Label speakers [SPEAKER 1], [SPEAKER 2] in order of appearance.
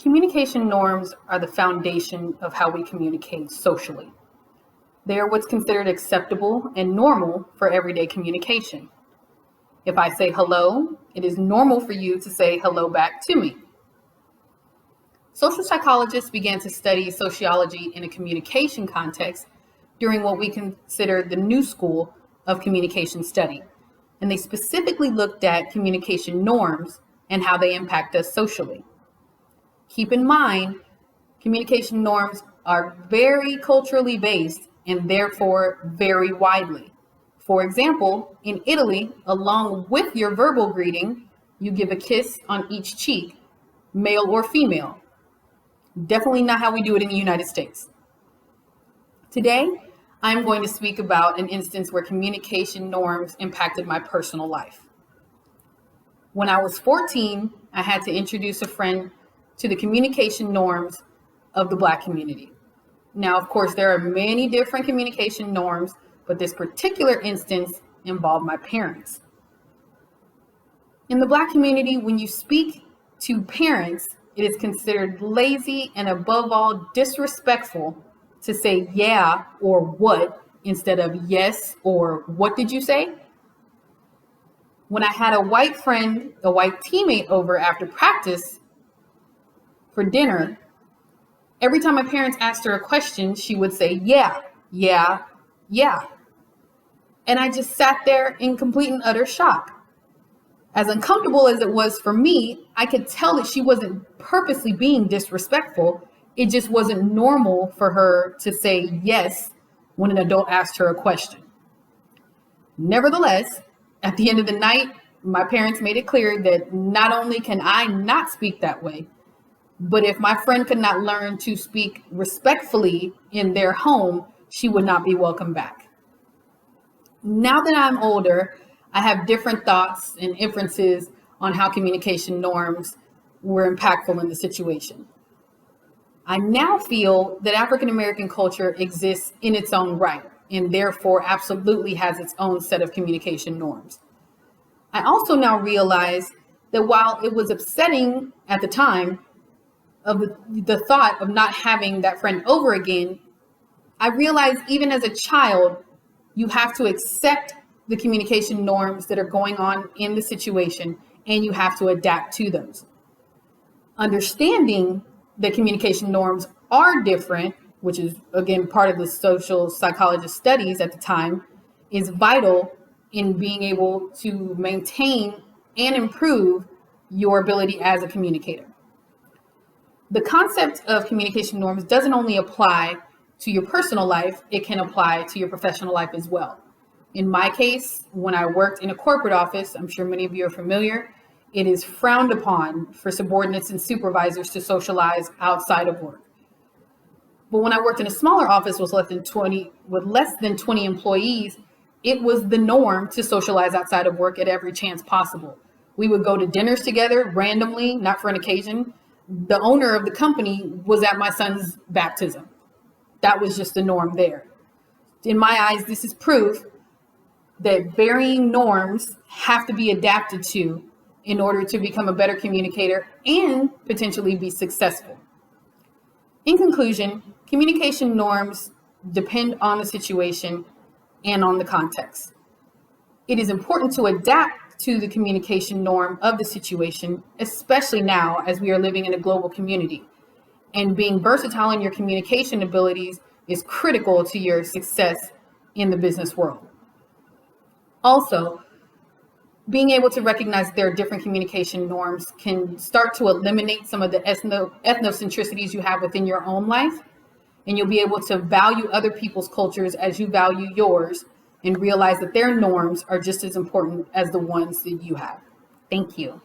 [SPEAKER 1] Communication norms are the foundation of how we communicate socially. They are what's considered acceptable and normal for everyday communication. If I say hello, it is normal for you to say hello back to me. Social psychologists began to study sociology in a communication context during what we consider the new school of communication study. And they specifically looked at communication norms and how they impact us socially. Keep in mind, communication norms are very culturally based and therefore vary widely. For example, in Italy, along with your verbal greeting, you give a kiss on each cheek, male or female. Definitely not how we do it in the United States. Today, I'm going to speak about an instance where communication norms impacted my personal life. When I was 14, I had to introduce a friend to the communication norms of the Black community. Now, of course, there are many different communication norms, but this particular instance involved my parents. In the Black community, when you speak to parents, it is considered lazy and above all disrespectful to say yeah or what instead of yes or what did you say? When I had a white friend, a white teammate over after practice for dinner, every time my parents asked her a question, she would say, yeah, yeah, yeah. And I just sat there in complete and utter shock. As uncomfortable as it was for me, I could tell that she wasn't purposely being disrespectful. It just wasn't normal for her to say yes when an adult asked her a question. Nevertheless, at the end of the night, my parents made it clear that not only can I not speak that way, but if my friend could not learn to speak respectfully in their home, she would not be welcome back. Now that I'm older, I have different thoughts and inferences on how communication norms were impactful in the situation. I now feel that African American culture exists in its own right and therefore absolutely has its own set of communication norms. I also now realize that while it was upsetting at the time, of the thought of not having that friend over again, I realized even as a child, you have to accept the communication norms that are going on in the situation and you have to adapt to those. Understanding that communication norms are different, which is again part of the social psychologist studies at the time, is vital in being able to maintain and improve your ability as a communicator. The concept of communication norms doesn't only apply to your personal life, it can apply to your professional life as well. In my case, when I worked in a corporate office, I'm sure many of you are familiar, it is frowned upon for subordinates and supervisors to socialize outside of work. But when I worked in a smaller office with less than 20 employees, it was the norm to socialize outside of work at every chance possible. We would go to dinners together randomly, not for an occasion. The owner of the company was at my son's baptism. That was just the norm there. In my eyes, this is proof that varying norms have to be adapted to in order to become a better communicator and potentially be successful. In conclusion, communication norms depend on the situation and on the context. It is important to adapt to the communication norm of the situation, especially now as we are living in a global community. And being versatile in your communication abilities is critical to your success in the business world. Also, being able to recognize there are different communication norms can start to eliminate some of the ethnocentricities you have within your own life, and you'll be able to value other people's cultures as you value yours and realize that their norms are just as important as the ones that you have. Thank you.